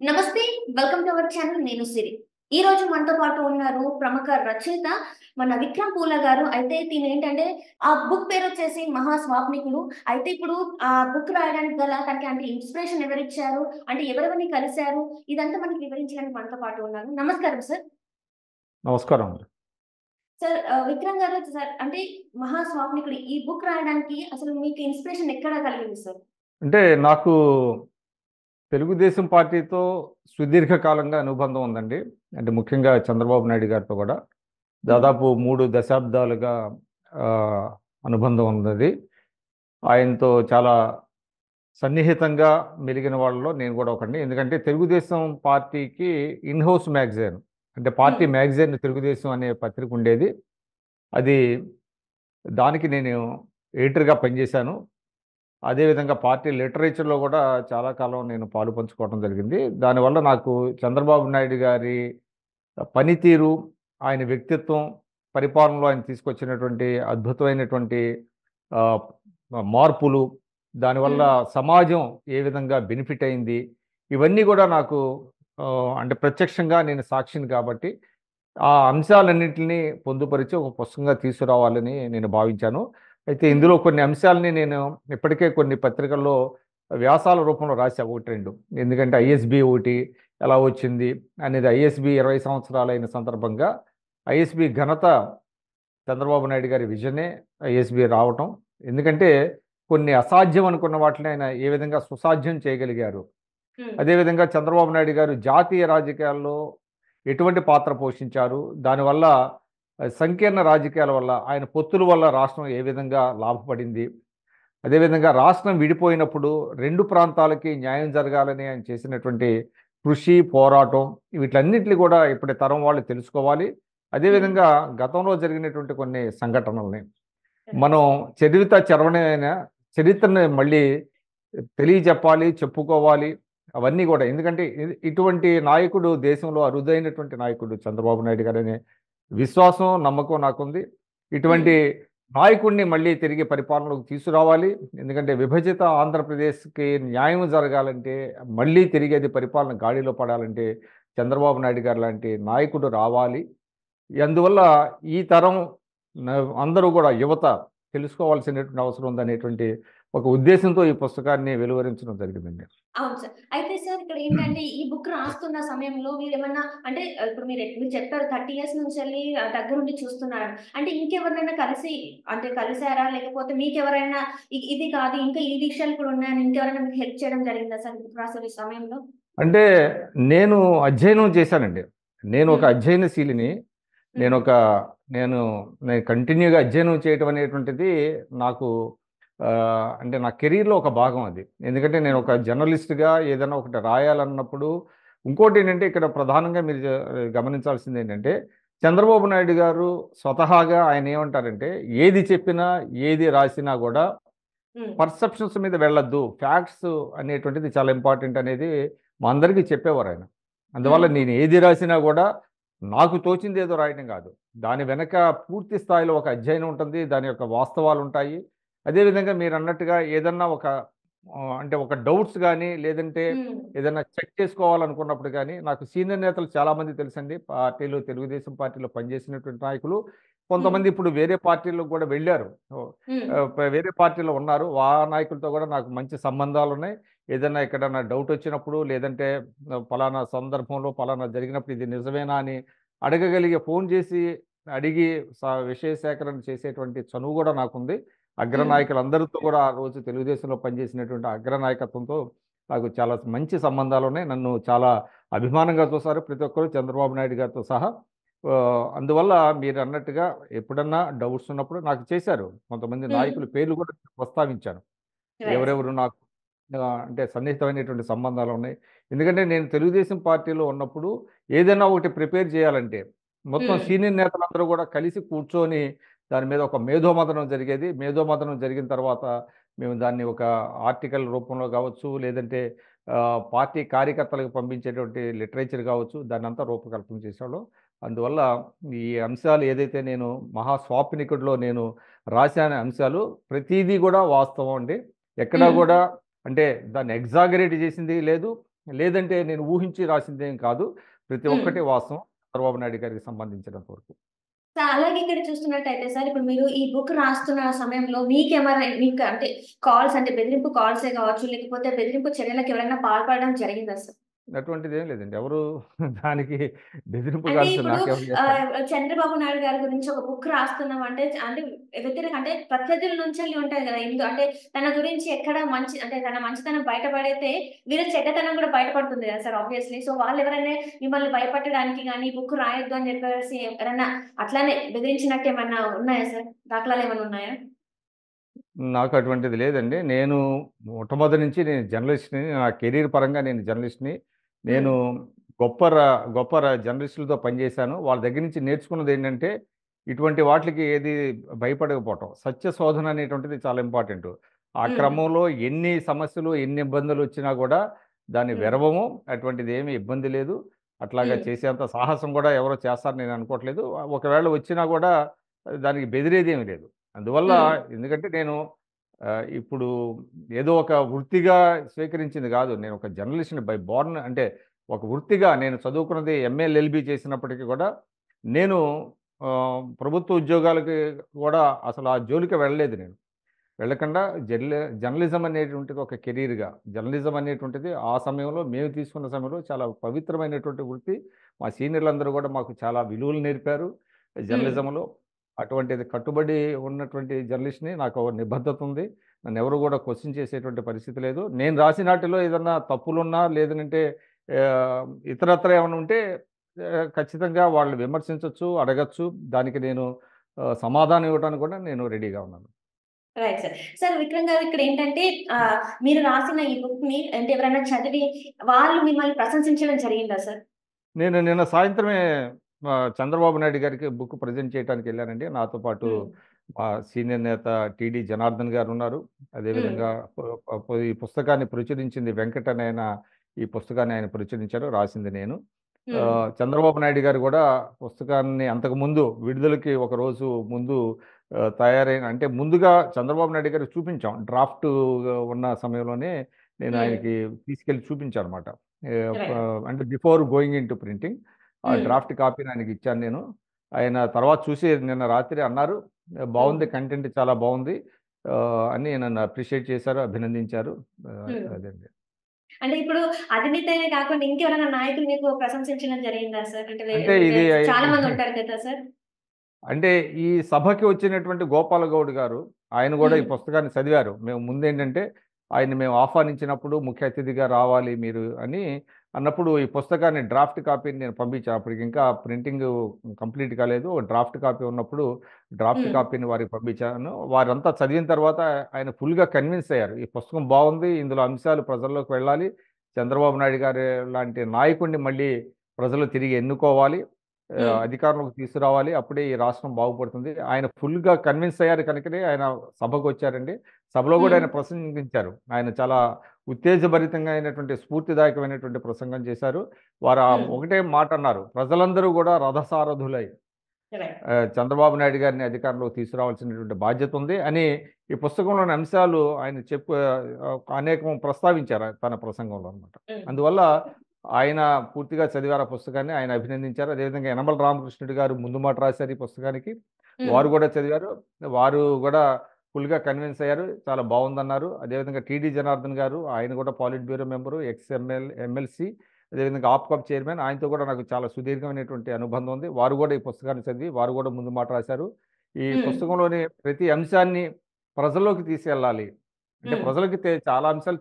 నమస్తే. Welcome to our channel. నేను సిరి. ఈరోజు మనతో పాటు ఉన్నారు ప్రముఖ రచయిత మన విక్రమ్ పూల గారు. అయితే తినేంటంటే ఆ బుక్ పేరొచ్చేసి 'మహా స్వాప్నికుడు'. అయితే ఇప్పుడు ఆ బుక్ రాయడానికి గల తనకి అంటే ఇన్‌స్పిరేషన్ ఎవరిచ్చారు? అంటే ఎవరెవరిని కలిసారు? ఇదంతా మనకి వివరించడానికి మనతో పాటు ఉన్నారు. నమస్కారం సార్. నమస్కారం అండి. సార్ విక్రమ్ గారు సార్ అంటే 'మహా స్వాప్నికుడు' ఈ బుక్ రాయడానికి అసలు మీకు ఇన్‌స్పిరేషన్ ఎక్కడ కలిగింది సార్? అంటే నాకు తెలుగుదేశం పార్టీతో సుదీర్ఘకాలంగా అనుబంధం ఉందండి. అంటే ముఖ్యంగా చంద్రబాబు నాయుడు గారితో కూడా హ్మ్. దాదాపు 3 దశాబ్దాలుగా ఆహ్, అనుబంధం ఉన్నది. ఆయనతో చాలా సన్నిహితంగా మెలిగిన వాళ్ళలో నేను కూడా ఒకడిని. ఎందుకంటే తెలుగుదేశం పార్టీకి ఇన్ హౌస్ మ్యాగజైన్ అంటే పార్టీ హ్మ్. మ్యాగజైన్ తెలుగుదేశం అనే పత్రిక ఉండేది. అది దానికి నేను ఎడిటర్‌గా పనిచేశాను. అదేవిధంగా పార్టీ లిటరేచర్‌లో గూడా చాలా కాలం నేను పాలు పంచుకోవడం జరిగింది. దానివల్ల నాకు చంద్రబాబు నాయుడు గారి పనితీరు, ఆయన వ్యక్తిత్వం, పరిపాలనలో ఆయన తీసుకొచ్చినటువంటి అద్భుతమైనటువంటి ఆహ్, మార్పులు, దానివల్ల హ్మ్. సమాజం ఏ విధంగా బెనిఫిట్ అయింది, ఇవన్నీ గూడా నాకు అంటే ప్రత్యక్షంగా నేను సాక్షిని కాబట్టి, ఆ అంశాలన్నిటిని పొందుపరిచి ఒక పుస్తకంగా తీసుకురావాలని నేను భావించాను. అయితే హ్మ్. ఇందులో కొన్ని అంశాలని నేను ఇప్పటికే కొన్ని పత్రికల్లో వ్యాసాల రూపంలో రాసా 1, 2. ఎందుకంటే హ్మ్. ఐఎస్‌బి ఒకటి ఎలా వచ్చింది అనేది ఐఎస్‌బి 20 సంవత్సరాలైన సందర్భంగా ఐఎస్‌బి ఘనత చంద్రబాబు నాయుడు గారి విజనే ఐఎస్‌బి రావటం. ఎందుకంటే కొన్ని అసాధ్యం అనుకున్న వాటిని ఆయన ఏ విధంగా సుసాధ్యం చేయగలిగారు. హ్మ్. అదేవిధంగా చంద్రబాబు నాయుడు గారు జాతీయ రాజకీయాల్లో ఎటువంటి పాత్ర పోషించారు? దానివల్ల సంకీర్ణ రాజకీయాల వల్ల ఆయన పొత్తుల వల్ల రాష్ట్రం ఏ విధంగా లాభపడింది? అదేవిధంగా రాష్ట్రం విడిపోయినప్పుడు 2 ప్రాంతాలకి న్యాయం జరగాలని ఆయన చేసినటువంటి కృషి, పోరాటం వీటిలన్నిటిని కూడా ఇప్పటి తరం వాళ్ళు తెలుసుకోవాలి. హ్మ్. అదేవిధంగా గతంలో జరిగినటువంటి కొన్ని సంఘటనల్ని కరెక్ట్ మనం సార్. చరవణమైన చరిత్రని మళ్ళీ తెలియజెప్పాలి, చెప్పుకోవాలి. అవన్నీ గూడా. ఎందుకంటే ఇటువంటి నాయకుడు దేశంలో అరుదైనటువంటి నాయకుడు చంద్రబాబు నాయుడు గారనే విశ్వాసం, నమ్మకం నాకుంది. హ్మ్. ఇటువంటి నాయకుడిని మళ్ళీ తిరిగి పరిపాలనలోకి తీసుకురావాలి. ఎందుకంటే విభజిత ఆంధ్రప్రదేశ్‌కి న్యాయం జరగాలంటే, మళ్ళీ తిరిగి అది పరిపాలన గాడిలో పడాలంటే చంద్రబాబు నాయుడు గారు లాంటి నాయకుడు రావాలి. అందువల్ల ఈ తరం న అందరూ గూడా యువత తెలుసుకోవాల్సినటువంటి అవసరం ఉందనేటువంటి ఒక ఉద్దేశంతో ఈ పుస్తకాన్ని వెలువరించడం జరిగిందండి. అవును సార్. అయితే సార్ ఇక్కడేంటంటే ఈ బుక్ రాస్తున్న సమయంలో మీరేమన్నా అంటే ఇప్పుడు మీరు చెప్పారు 30 ఇయర్స్ నుంచెల్లి దగ్గరుండి చూస్తున్నారు. అంటే ఇంకెవరినైనా అంటే కలిసారా? లేకపోతే మీకెవరైనా ఇది కాదు ఇంకా ఈ విషయాలు కూడా ఉన్నాయని ఇంకెవరైనా మీకు హెల్ప్ చేయడం జరిగిందా సార్ బుక్ రాసే సమయంలో? అంటే నేను అధ్యయనం చేశానండి. నేను ఒక హ్మ్. అధ్యయనశీలిని. హ్మ్. నేనొక నేను నేను కంటిన్యూగా అధ్యయనం చేయటం అనేటువంటిది నాకు అంటే నా కెరీర్‌లో ఒక భాగం అది. ఎందుకంటే నేను హ్మ్. ఒక జర్నలిస్ట్‌గా ఏదైనా ఒకటి రాయాలన్నప్పుడు ఇంకోటేంటంటే ఇక్కడ ప్రధానంగా మీరు గమనించాల్సిందేంటంటే చంద్రబాబు నాయుడు గారు స్వతహాగా ఆయన ఏమంటారంటే ఏది చెప్పినా, ఏది రాసినా గూడా హ్మ్. పర్సెప్షన్స్ మీద వెళ్ళొద్దు. ఫ్యాక్ట్స్ అనేటువంటిది చాలా ఇంపార్టెంట్ అనేది మా అందరికీ చెప్పేవారాయన. అందువల్ల హ్మ్. నేను ఏది రాసినా గూడా నాకు తోచిందేదో రాయటం గాదు. దాని వెనక పూర్తి స్థాయిలో ఒక అధ్యయనం ఉంటుంది. దాని యొక్క వాస్తవాలుంటాయి. అదే విధంగా మీరన్నట్టుగా ఏదన్నా ఒక అంటే ఒక డౌట్స్ గాని, లేదంటే హ్మ్. ఏదన్నా చెక్ చేసుకోవాలనుకున్నప్పుడు గాని, నాకు సీనియర్ నేతలు చాలామంది తెలుసండి. పార్టీలో తెలుగుదేశం పార్టీలో పనిచేసినటువంటి నాయకులు. హ్మ్. కొంతమంది ఇప్పుడు వేరే పార్టీలకు గూడా వెళ్లారు. ఓహ్! హ్మ్. వేరే పార్టీలో ఉన్నారు. ఆ నాయకులతో గూడా నాకు మంచి సంబంధాలున్నాయి. ఏదన్నా ఎక్కడన్నా డౌటొచ్చినప్పుడు, లేదంటే పలానా సందర్భంలో పలానా జరిగినప్పుడు ఇది నిజమేనా అని అడగగలిగే ఫోను జేసి అడిగి విషయ సేకరణ చేసేటువంటి చనువు గూడా నాకుంది. హ్మ్. అగ్రనాయకులందరితో గూడా ఆ రోజు తెలుగుదేశంలో పనిచేసినటువంటి అగ్రనాయకత్వంతో నాకు చాలా మంచి సంబంధాలున్నాయి. నన్ను చాలా అభిమానంగా చూస్తారు ప్రతి ఒక్కరు చంద్రబాబు నాయుడు గారితో సహా. అందువల్ల మీరన్నట్టుగా ఎప్పుడన్నా డౌట్స్ ఉన్నప్పుడు నాకు చేశారు. కొంతమంది హ్మ్. నాయకుల పేర్లు కూడా ప్రస్తావించాను. Right sir. ఎవరెవరు నాకు అంటే సన్నిహితమైనటువంటి సంబంధాలున్నాయి. ఎందుకంటే నేను తెలుగుదేశం పార్టీలో ఉన్నప్పుడు ఏదైనా ఒకటి ప్రిపేర్ చేయాలంటే మొత్తం హ్మ్. సీనియర్ నేతలందరూ కూడా కలిసి కూర్చొని దాని మీద ఒక మేధోమథనం జరిగేది. మేధోమథనం జరిగిన తర్వాత మేము దాన్ని ఒక ఆర్టికల్ రూపంలో కావచ్చు, లేదంటే పార్టీ కార్యకర్తలకు పంపించేటువంటి లిటరేచర్ కావచ్చు, దాన్నంతా రూపకల్పన చేసేవాళ్ళం. అందువల్ల ఈ అంశాలు ఏదైతే నేను 'మహాస్వాప్నికుడిలో' నేను రాశాను అంశాలు ప్రతీదీ కూడా వాస్తవం అండి. ఎక్కడా హ్మ్. గూడా అంటే దాన్ని ఎగ్జాగరేట్ చేసింది లేదు. లేదంటే నేను ఊహించి రాసిందేం కాదు. ప్రతి హ్మ్. ఒక్కటి వాస్తవం చంద్రబాబు నాయుడు గారికి సంబంధించినంత వరకు. అలాగే ఇక్కడ చూస్తున్నట్టయితే సార్, ఇప్పుడు మీరు ఈ బుక్ రాస్తున్న సమయంలో మీకు అంటే కాల్స్ అంటే బెదిరింపు కాల్సే కావచ్చు, లేకపోతే బెదిరింపు చర్యలకు ఎవరైనా పాల్పడడం జరిగిందా సార్? అటువంటిదేం లేదండి. ఎవరు దానికి బెదిరింపు అంటే కాల్స్ ఇప్పుడు నాకెవరు చేస్తారు? చంద్రబాబు నాయుడు గారి గురించి ఒక బుక్ రాస్తున్నాం అంటే అంటే అంటే ప్రత్యర్థుల నుంచెల్లి ఉంటది గదా! అంటే తన గురించి ఎక్కడ మంచి అంటే తన మంచితనం బయటపడితే వీళ్ళ చెడ్డతనం గూడా బయటపడుతుంది గదా సార్ ఆబ్వియస్‌లీ. సో, వాళ్ళెవరైనా మిమ్మల్ని భయపెట్టడానికి గాని, బుక్ రాయొద్దు అని చెప్పేసి ఎవరన్నా అట్లానే బెదిరించినట్టేమన్నా ఉన్నాయా సార్? దాఖలాలేమన్నా ఉన్నాయా? నాకు అటువంటిది లేదండి. నేను మొట్టమొదటి నుంచి నేను జర్నలిస్ట్‌ని. నా కెరీర్ పరంగా నేను జర్నలిస్ట్‌ని. హ్మ్. నేను గొప్ప జర్నలిస్టులతో పనిచేశాను. వాళ్ళ దగ్గర నుంచి నేర్చుకున్నదేంటంటే, ఇటువంటి వాటిలకి ఏది భయపడకపోవటం. సత్య శోధన అనేటువంటిది చాలా ఇంపార్టెంటు. ఆ హ్మ్. క్రమంలో ఎన్ని సమస్యలు, ఎన్ని ఇబ్బందులొచ్చినా గూడా దాన్ని హ్మ్. విరవము. అటువంటిదేమీ ఇబ్బంది లేదు. అట్లాగా హ్మ్. చేసేంత సాహసం గూడా ఎవరు చేస్తారని నేను అనుకోవట్లేదు. ఒకవేళ వచ్చినా గూడా దానికి బెదిరేదేమీ లేదు. అందువల్ల హ్మ్. ఎందుకంటే నేను ఇప్పుడు ఏదో ఒక వృత్తిగా స్వీకరించింది గాదు. నేను ఒక జర్నలిస్ట్‌ని బై బోర్న్ అంటే ఒక వృత్తిగా నేను చదువుకున్నది ఎంఏ, ఎల్ఎల్‌బీ చేసినప్పటికి గూడా నేను ప్రభుత్వ ఉద్యోగాలకి గూడా అసలు ఆ జోలికి వెళ్ళలేదు నేను. వెళ్ళకుండా జర్నలిజం అనేటువంటిది ఒక కెరీర్‌గా జర్నలిజం అనేటువంటిది ఆ సమయంలో మేము తీసుకున్న సమయంలో చాలా పవిత్రమైనటువంటి వృత్తి. మా సీనియర్‌లందరూ గూడా మాకు చాలా విలువలు నేర్పారు హ్మ్. జర్నలిజంలో. అటువంటిది కట్టుబడి ఉన్నటువంటి జర్నలిస్ట్‌ని. నాకు ఒక నిబద్ధత ఉంది. నన్నెవరు గూడా క్వెషన్ చేసేటువంటి పరిస్థితి లేదు. నేను రాసినాటిలో ఏదన్నా తప్పులున్నా లేదనంటే ఇతరత్రా ఏమన్నా ఉంటే ఖచ్చితంగా వాళ్ళు విమర్శించొచ్చు, అడగొచ్చు. దానికి నేను సమాధానం ఇవ్వడానికి కూడా నేను రెడీగా ఉన్నాను. Right sir. సార్ విక్రమ్ గారు ఇక్కడేంటంటే మీరు రాసిన ఈ బుక్‌ని అంటే ఎవరైనా చదివి వాళ్ళు మిమ్మల్ని ప్రశంసించడం జరిగిందా సార్? నేను నిన్న సాయంత్రమే చంద్రబాబు నాయుడు గారికి బుక్ ప్రెజెంట్ చేయటానికెళ్ళానండి. నాతో పాటు హ్మ్. మా సీనియర్ నేత టీడీ జనార్దన్ గారున్నారు. హ్మ్. అదేవిధంగా పు పు ఈ పుస్తకాన్ని ప్రచురించింది వెంకట్ అనే ఆయన ఈ పుస్తకాన్ని ఆయన ప్రచురించారు. రాసింది నేను. హ్మ్. చంద్రబాబు నాయుడు గారు గూడా పుస్తకాన్ని అంతకుముందు విడుదలకి ఒక రోజు ముందు తయారైన అంటే ముందుగా చంద్రబాబు నాయుడు గారికి చూపించాం. డ్రాఫ్ట్‌గా ఉన్న సమయంలోనే నేను హ్మ్. ఆయనకి తీసుకెళ్ళి చూపించానన్నమాట. ఆహ్, ప రైట్. అంటే బిఫోర్ గోయింగ్ ఇంటూ ప్రింటింగ్ ఆ హ్మ్. డ్రాఫ్ట్ కాపీని ఆయనకిచ్చాను నేను. ఆయన తర్వాత చూసి నిన్న రాత్రి అన్నారు, హ్మ్. "బావుంది కంటెంట్ చాలా బావుంది" అని నన్ను అప్రిషియేట్ చేశారు, అభినందించారు. హ్మ్. అదండి. అంటే ఇప్పుడు అధినేతనే కాకుండా ఇంకెవరైనా నాయకులు మీకు ప్రశంసించడం జరిగిందా సార్? అంటే అంటే అంటే ఇది చాలా మంది ఉంటారు కదా సార్! అంటే ఈ సభకి వచ్చినటువంటి గోపాల గౌడ్ గారు, ఆయన గూడా ఈ హ్మ్. పుస్తకాన్ని చదివారు. మేము ముందేంటంటే, ఆయన్ని మేము ఆహ్వానించినప్పుడు ముఖ్య అతిథిగా రావాలి మీరు అని అన్నప్పుడు, ఈ పుస్తకాన్ని డ్రాఫ్ట్ కాపీని నేను పంపించాను. అప్పటికింకా ప్రింటింగు కంప్లీట్ కాలేదు. డ్రాఫ్ట్ కాపీ ఉన్నప్పుడు, డ్రాఫ్ట్ హ్మ్. కాపీని వారికి పంపించాను. వారంతా చదివిన తర్వాత ఆయన ఫుల్‌గా కన్విన్స్ అయ్యారు. ఈ పుస్తకం బావుంది. ఇందులో అంశాలు ప్రజల్లోకి వెళ్ళాలి. చంద్రబాబు నాయుడు గారి లాంటి నాయకుడిని మళ్ళీ ప్రజలు తిరిగి ఎన్నుకోవాలి. హ్మ్. అధికారంలోకి తీసుకురావాలి. అప్పుడే ఈ రాష్ట్రం బాగుపడుతుంది. ఆయన ఫుల్‌గా కన్విన్స్ అయ్యారు కనుకనే ఆయన సభకొచ్చారండి. సభలో గూడా హ్మ్. ఆయన ప్రసంగించారు. ఆయన చాలా ఉత్తేజభరితంగా అయినటువంటి స్ఫూర్తిదాయకమైనటువంటి ప్రసంగం చేశారు. వారు హ్మ్. ఒకటే మాట అన్నారు. ప్రజలందరూ గూడా రథసారథులై రైట్. చంద్రబాబు నాయుడు గారిని అధికారంలోకి తీసుకురావాల్సినటువంటి బాధ్యత ఉంది అని ఈ పుస్తకంలోని అంశాలు ఆయన అనేకం ప్రస్తావించారు తన ప్రసంగంలో అన్నమాట. హ్మ్. అందువల్ల ఆయన పూర్తిగా చదివారు ఆ పుస్తకాన్ని. ఆయన అభినందించారు. అదేవిధంగా యనమల రామకృష్ణుడు గారు ముందు మాట రాశారు ఈ పుస్తకానికి. హ్మ్. వారు గూడా చదివారు. వారు గూడా ఫుల్‌గా కన్విన్స్ అయ్యారు. చాలా బావుందన్నారు. అదేవిధంగా టీడీ జనార్దన్ గారు ఆయన గూడా పాలిట్ బ్యూరో మెంబరు, ఎమ్మెల్సీ అదేవిధంగా ఆప్‌కాబ్ చైర్మన్. ఆయనతో కూడా నాకు చాలా సుదీర్ఘమైనటువంటి అనుబంధం ఉంది. వారు గూడా ఈ పుస్తకాన్ని చదివి వారు గూడా ముందు మాట రాశారు. ఈ హ్మ్. పుస్తకంలోని ప్రతి అంశాన్ని ప్రజల్లోకి తీసుకెళ్ళాలి. అంటే హ్మ్. ప్రజలకి చాలా అంశాలు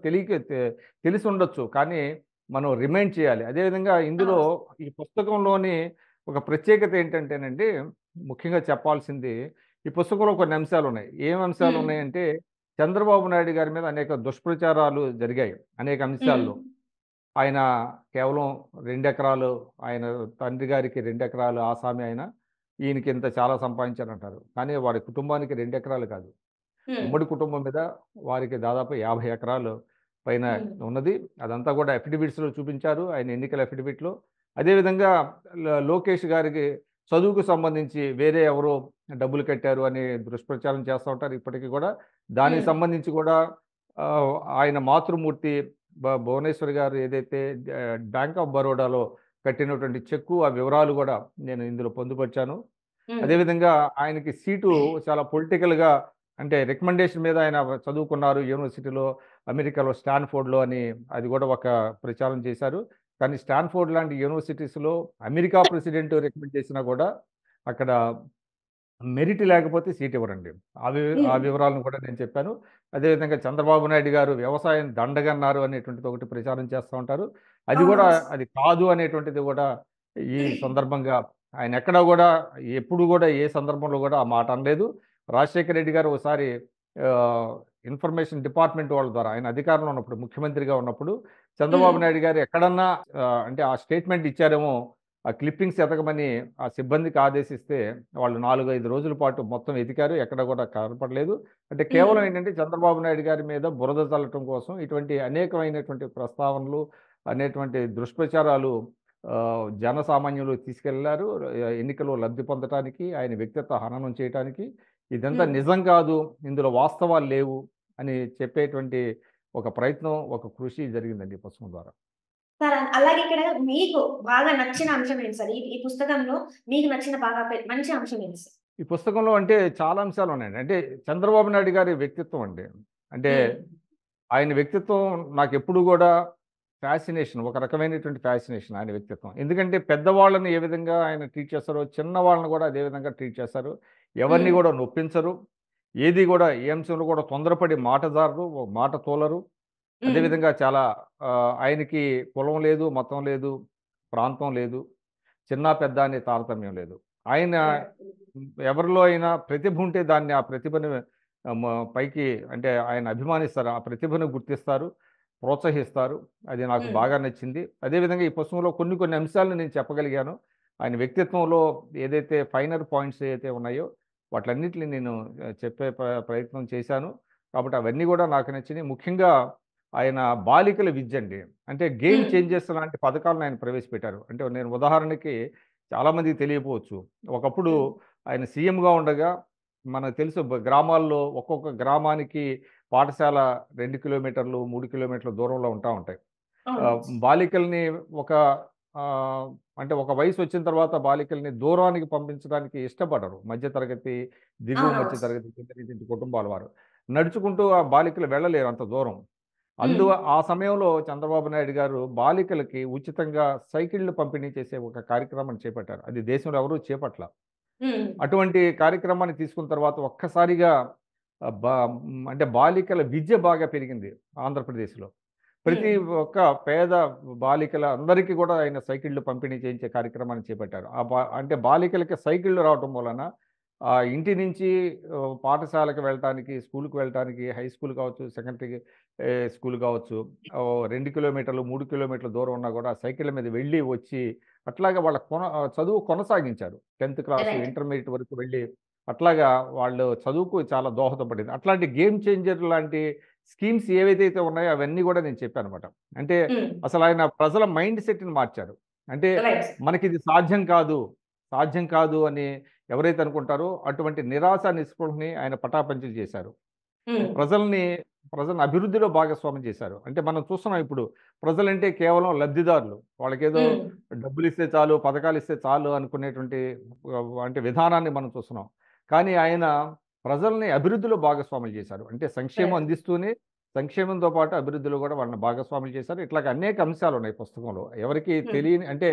తెలిసుండొచ్చు. కానీ మనం రిమైండ్ చేయాలి. అదేవిధంగా ఇందులో అవును. ఈ పుస్తకంలోని ఒక ప్రత్యేకత ఏంటంటేనండి, ముఖ్యంగా చెప్పాల్సింది ఈ పుస్తకంలో కొన్ని అంశాలున్నాయి. ఏం హ్మ్. అంశాలున్నాయంటే, చంద్రబాబు నాయుడు గారి మీద అనేక దుష్ప్రచారాలు జరిగాయి. అనేక హ్మ్. అంశాల్లో. ఆయన కేవలం 2 ఎకరాలు ఆయన తండ్రి గారికి 2 ఎకరాలు ఆసామి ఆయన. ఈయనకింత చాలా సంపాదించారంటారు. కానీ వారి కుటుంబానికి 2 ఎకరాలు కాదు. హ్మ్. ఉమ్మడి కుటుంబం మీద వారికి దాదాపు 50 ఎకరాలు పైన హ్మ్. ఉన్నది. అదంతా కూడా అఫిడవిట్స్‌లో చూపించారు. ఆయన ఎన్నికల అఫిడవిట్‌లో. అదేవిధంగా లోకేష్ గారికి చదువుకు సంబంధించి వేరే ఎవరో డబ్బులు కట్టారు అని దుష్ప్రచారం చేస్తా ఉంటారు ఇప్పటికి కూడా. దానికి హ్మ్. సంబంధించి కూడా ఆయన మాతృమూర్తి భువనేశ్వర్ గారు ఏదైతే బ్యాంక్ ఆఫ్ బరోడాలో కట్టినటువంటి చెక్కు, ఆ వివరాలు కూడా నేను ఇందులో పొందుపరిచాను. అదేవిధంగా ఆయనకి సీటు చాలా పొలిటికల్‌గా అంటే రికమెండేషన్ మీద ఆయన చదువుకున్నారు యూనివర్సిటీలో, అమెరికాలో స్టాన్‌ఫోర్డ్‌లో అని అది కూడా ఒక ప్రచారం చేశారు. కానీ స్టాన్‌ఫోర్డ్ లాంటి యూనివర్సిటీస్‌లో అమెరికా ప్రెసిడెంట్ రికమెండ్ చేసినా కూడా అక్కడ మెరిట్ లేకపోతే సీట్ ఇవ్వరండి. ఆ వివరాలను కూడా నేను చెప్పాను. అదేవిధంగా చంద్రబాబు నాయుడు గారు వ్యవసాయం దండగన్నారు అనేటువంటిది ఒకటి ప్రచారం చేస్తా ఉంటారు. అది కూడా అవునవును. అది కాదు అనేటువంటిది కూడా ఈ సందర్భంగా ఆయన ఎక్కడా గూడా ఎప్పుడు గూడా ఏ సందర్భంలో గూడా ఆ మాట అనలేదు. రాజశేఖర రెడ్డి గారు ఓసారి ఆహ్, ఇన్ఫర్మేషన్ డిపార్ట్‌మెంట్ వాళ్ళ ద్వారా ఆయన అధికారంలో ఉన్నప్పుడు, ముఖ్యమంత్రిగా ఉన్నప్పుడు చంద్రబాబు నాయుడు గారు ఎక్కడన్నా అంటే ఆ స్టేట్‌మెంట్ ఇచ్చారేమో ఆ క్లిప్పింగ్స్ ఎతకమని ఆ సిబ్బందికి ఆదేశిస్తే వాళ్ళు 4, 5 రోజుల పాటు మొత్తం వెతికారు. ఎక్కడ కూడా కనపడలేదు. అంటే కేవలం ఏంటంటే చంద్రబాబు నాయుడు గారి మీద బురద చల్లటం కోసం ఇటువంటి అనేకమైనటువంటి ప్రస్తావనలు, అనేటువంటి దుష్ప్రచారాలు జనసామాన్యులు తీసుకెళ్లారు. ఎన్నికల్లో లబ్ధి పొందటానికి, ఆయన వ్యక్తిత్వ హననం చేయటానికి. ఇదంతా నిజం కాదు, ఇందులో వాస్తవాలు లేవు అని చెప్పేటువంటి ఒక ప్రయత్నం, ఒక కృషి జరిగిందండి ఈ పుస్తకం ద్వారా. సార్ అలాగే ఇక్కడ మీకు బాగా నచ్చిన అంశం ఏంటి సార్? ఈ ఈ పుస్తకంలో మీకు నచ్చిన బాగా మంచి అంశం ఏంటి సార్? ఈ పుస్తకంలో అంటే చాలా అంశాలున్నాయండి. అంటే చంద్రబాబు నాయుడు గారి వ్యక్తిత్వం అండి. అంటే హ్మ్. ఆయన వ్యక్తిత్వం నాకెప్పుడు గూడా ఫ్యాసినేషన్. ఒక రకమైనటువంటి ఫ్యాసినేషన్ ఆయన వ్యక్తిత్వం. ఎందుకంటే పెద్దవాళ్ళని ఏ విధంగా ఆయన ట్రీట్ చేస్తారో, చిన్నవాళ్ళని గూడా అదే విధంగా ట్రీట్ చేస్తారు. ఎవరిని హ్మ్. గూడా నొప్పించరు. ఏది గూడా ఏ అంశంలో గూడా తొందరపడి మాట జారరు, మాట తూలరు. అదే హ్మ్. విధంగా చాలా ఆయనకి కులం లేదు, మతం లేదు, ప్రాంతం లేదు. చిన్న, పెద్ద అనే తారతమ్యం లేదు. ఆయన రైట్. ఎవరిలో అయినా ప్రతిభ ఉంటే దాన్ని ఆ ప్రతిభని ఆహ్, మ పైకి అంటే ఆయన అభిమానిస్తారు. ఆ ప్రతిభను గుర్తిస్తారు, ప్రోత్సహిస్తారు. అది నాకు హ్మ్. బాగా నచ్చింది. అదే విధంగా ఈ పుస్తకంలో కొన్ని కొన్ని అంశాలను నేను చెప్పగలిగాను. ఆయన వ్యక్తిత్వంలో ఏదైతే ఫైనర్ పాయింట్స్ ఏవైతే ఉన్నాయో వాటిలన్నిటిని నేను చెప్పే ప్రయత్నం చేశాను. కాబట్టి అవన్నీ గూడా నాకు నచ్చినియి. ముఖ్యంగా ఆయన బాలికల విద్యండి. అంటే గేమ్ హ్మ్. చేంజర్స్ లాంటి పథకాలను ఆయన ప్రవేశపెట్టారు. అంటే నేను ఉదాహరణకి చాలామందికి తెలియకపోవచ్చు. ఒకప్పుడు హ్మ్. ఆయన సీఎంగా ఉండగా మనకు తెలుసు గ్రామాల్లో ఒక్కొక్క గ్రామానికి పాఠశాల 2 కిలోమీటర్లు, 3 కిలోమీటర్ల దూరంలో ఉంటాయి. అవును. బాలికల్ని ఒక అంటే ఒక వయసొచ్చిన తర్వాత బాలికల్ని దూరానికి పంపించడానికి ఇష్టపడరు. మధ్య తరగతి, దిగువ మధ్య అవునవును. తరగతి కింద కుటుంబాల వారు. నడుచుకుంటూ ఆ బాలికలు వెళ్ళలేరు అంత దూరం. హ్మ్. ఆ సమయంలో చంద్రబాబు నాయుడు గారు బాలికలకి ఉచితంగా సైకిళ్ళు పంపిణీ చేసే ఒక కార్యక్రమాన్ని చేపట్టారు. అది దేశంలో ఎవరు చేపట్ల. హ్మ్. అటువంటి కార్యక్రమాన్ని తీసుకున్న తర్వాత ఒక్కసారిగా అంటే బాలికల విద్య బాగా పెరిగింది ఆంధ్రప్రదేశ్‌లో. ప్రతి హ్మ్. ఒక్క పేద బాలికల అందరికీ కూడా ఆయన సైకిళ్ళు పంపిణీ చేయించే కార్యక్రమాన్ని చేపట్టారు. అంటే బాలికలకి సైకిళ్ళు రావటం వలన ఇంటి నుంచి పాఠశాలకు వెళ్ళటానికి, స్కూలుకి వెళ్ళటానికి, హై స్కూల్ కావచ్చు, సెకండరీ స్కూల్ కావచ్చు, 2 కిలోమీటర్లు, 3 కిలోమీటర్ల దూరం ఉన్నా కూడా సైకిళ్ళ మీద వెళ్ళి, వచ్చి అట్లాగా వాళ్ళ చదువు కొనసాగించారు. 10థ్ క్లాసు, రైట్. ఇంటర్మీడియేట్ వరకు వెళ్ళి అట్లాగా వాళ్ళు చదువుకు చాలా దోహదపడింది. అట్లాంటి గేమ్ చేంజర్ లాంటి స్కీమ్స్ ఏవైతే ఉన్నాయో అవన్నీ గూడా నేను చెప్పానన్నమాట. అంటే హ్మ్. అసలాయన ప్రజల మైండ్ సెట్‌ని మార్చారు. అంటే రైట్. మనకిది సాధ్యం కాదు, సాధ్యం కాదు అని ఎవరైతే అనుకుంటారో అటువంటి నిరాశ, నిస్పృహని ఆయన పటాపంచలు చేశారు. హ్మ్. ప్రజల్ని ప్రజల్ని అభివృద్ధిలో భాగస్వామ్యం చేశారు. అంటే మనం చూస్తున్నాం ఇప్పుడు ప్రజలంటే కేవలం లబ్ధిదారులు. వాళ్ళకేదో హ్మ్. డబ్బులిస్తే చాలు, పథకాలిస్తే చాలు అనుకునేటువంటి అంటే విధానాన్ని మనం చూస్తున్నాం. కానీ ఆయన ప్రజల్ని అభివృద్ధిలో భాగస్వాములు చేశారు. అంటే సంక్షేమం రైట్. అందిస్తూనే సంక్షేమంతో పాటు అభివృద్ధిలో గూడా వాళ్ళని భాగస్వాములు చేశారు. ఇట్లాగ అనేక అంశాలున్నాయి పుస్తకంలో. ఎవరికీ హ్మ్. తెలియని అంటే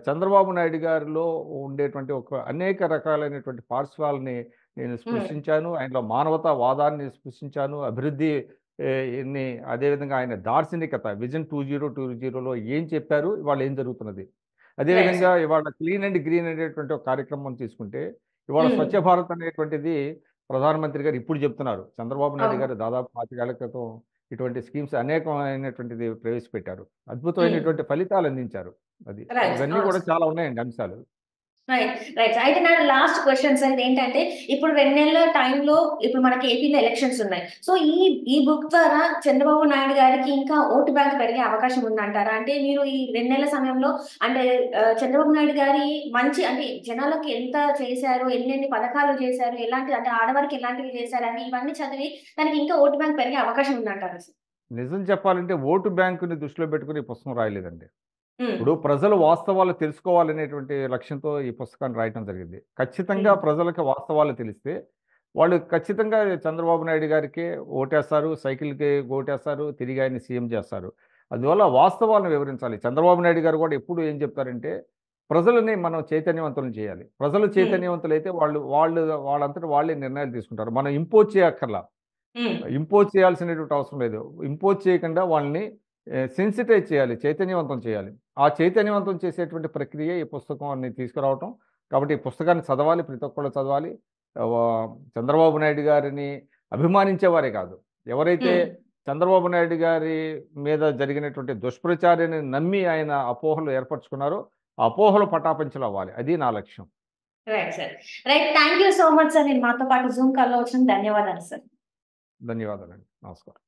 చంద్రబాబు నాయుడు గారిలో ఉండేటువంటి ఒక అనేక రకాలైనటువంటి పార్శ్వాలని నేను హ్మ్. స్పృశించాను. ఆయనలో మానవతావాదాన్ని స్పృశించాను. అభివృద్ధి ని అదేవిధంగా ఆయన దార్శనికత విజన్ 2020లో ఏం చెప్పారు? ఇవాళ ఏం జరుగుతున్నది? రైట్ అదేవిధంగా సార్. ఇవాళ క్లీన్ అండ్ గ్రీన్ అనేటువంటి ఒక కార్యక్రమం తీసుకుంటే, ఇవాళ హ్మ్. స్వచ్ఛ భారత్ అనేటువంటిది ప్రధానమంత్రి గారు ఇప్పుడు చెప్తున్నారు. చంద్రబాబు నాయుడు అవును. గారు దాదాపు 25 ఏళ్ల క్రితం ఇటువంటి స్కీమ్స్ అనేకమైనటువంటిది ప్రవేశపెట్టారు. హ్మ్. అద్భుతమైనటువంటి ఫలితాలు అందించారు. అది. రైట్. ఇవన్నీ అవును కూడా సార్. చాలా ఉన్నాయండి అంశాలు. రైట్. రైట్. అయితే నా లాస్ట్ క్వెషన్ సార్ ఇదేంటంటే, ఇప్పుడు 2 నెలల టైంలో ఇప్పుడు మనకి ఏపీలో ఎలక్షన్స్ ఉన్నాయి. సో, ఈ బుక్ ద్వారా చంద్రబాబు నాయుడు గారికి ఇంకా ఓటు బ్యాంక్ పెరిగే అవకాశం ఉందంటారా? అంటే మీరు ఈ 2 నెలల సమయంలో అంటే చంద్రబాబు నాయుడు గారి మంచి అంటే జనాలకి ఎంత చేశారు, ఎన్నెన్ని పథకాలు చేశారు, ఎలాంటి అంటే ఆడవారికి ఎలాంటివి చేశారని ఇవన్నీ చదివి తనకి ఇంకా ఓటు బ్యాంక్ పెరిగే అవకాశం ఉందంటారా సార్? నిజం చెప్పాలంటే ఓటు బ్యాంకుని దృష్టిలో పెట్టుకొని ఈ పుస్తకం రాయలేదండి. హ్మ్. ఇప్పుడు ప్రజలు వాస్తవాలు తెలుసుకోవాలనేటువంటి లక్ష్యంతో ఈ పుస్తకాన్ని రాయటం జరిగింది. ఖచ్చితంగా హ్మ్. ప్రజలకి వాస్తవాలు తెలిస్తే, వాళ్ళు ఖచ్చితంగా చంద్రబాబు నాయుడు గారికే ఓటేస్తారు, సైకిల్‌కి ఓటేస్తారు, తిరిగి ఆయన్ని సీఎం చేస్తారు. అందువల్ల వాస్తవాలను వివరించాలి. చంద్రబాబు నాయుడు గారు కూడా ఎప్పుడు ఏం చెప్తారంటే, ప్రజలని మనం చైతన్యవంతులను చేయాలి. ప్రజలు హ్మ్. చైతన్యవంతులైతే వాళ్ళంతట వాళ్ళే నిర్ణయాలు తీసుకుంటారు. మనం ఇంపోజ్ చేయక్కర్లా. హ్మ్. ఇంపోజ్ చేయాల్సినటువంటి అవసరం లేదు. ఇంపోజ్ చేయకుండా వాళ్ళని సెన్సిటైజ్ చేయాలి. చైతన్యవంతం చేయాలి. ఆ చైతన్యవంతం చేసేటువంటి ప్రక్రియే ఈ పుస్తకాన్ని తీసుకురావటం. కాబట్టి ఈ పుస్తకాన్ని చదవాలి. ప్రతి ఒక్కళ్ళు చదవాలి. చంద్రబాబు నాయుడు గారిని అభిమానించేవారే కాదు. ఎవరైతే హ్మ్. చంద్రబాబు నాయుడు గారి మీద జరిగినటువంటి దుష్ప్రచారాన్ని నమ్మి ఆయన అపోహలు ఏర్పరచుకున్నారో, ఆ అపోహలు పటాపంచలవ్వాలి. అది నా లక్ష్యం. Right sir. Right. Thank you so much sir. మీరు మాతో పాటు జూమ్ కాల్‌లో వచ్చినందుకు ధన్యవాదాలు సార్. ధన్యవాదాలండి. నమస్కారం.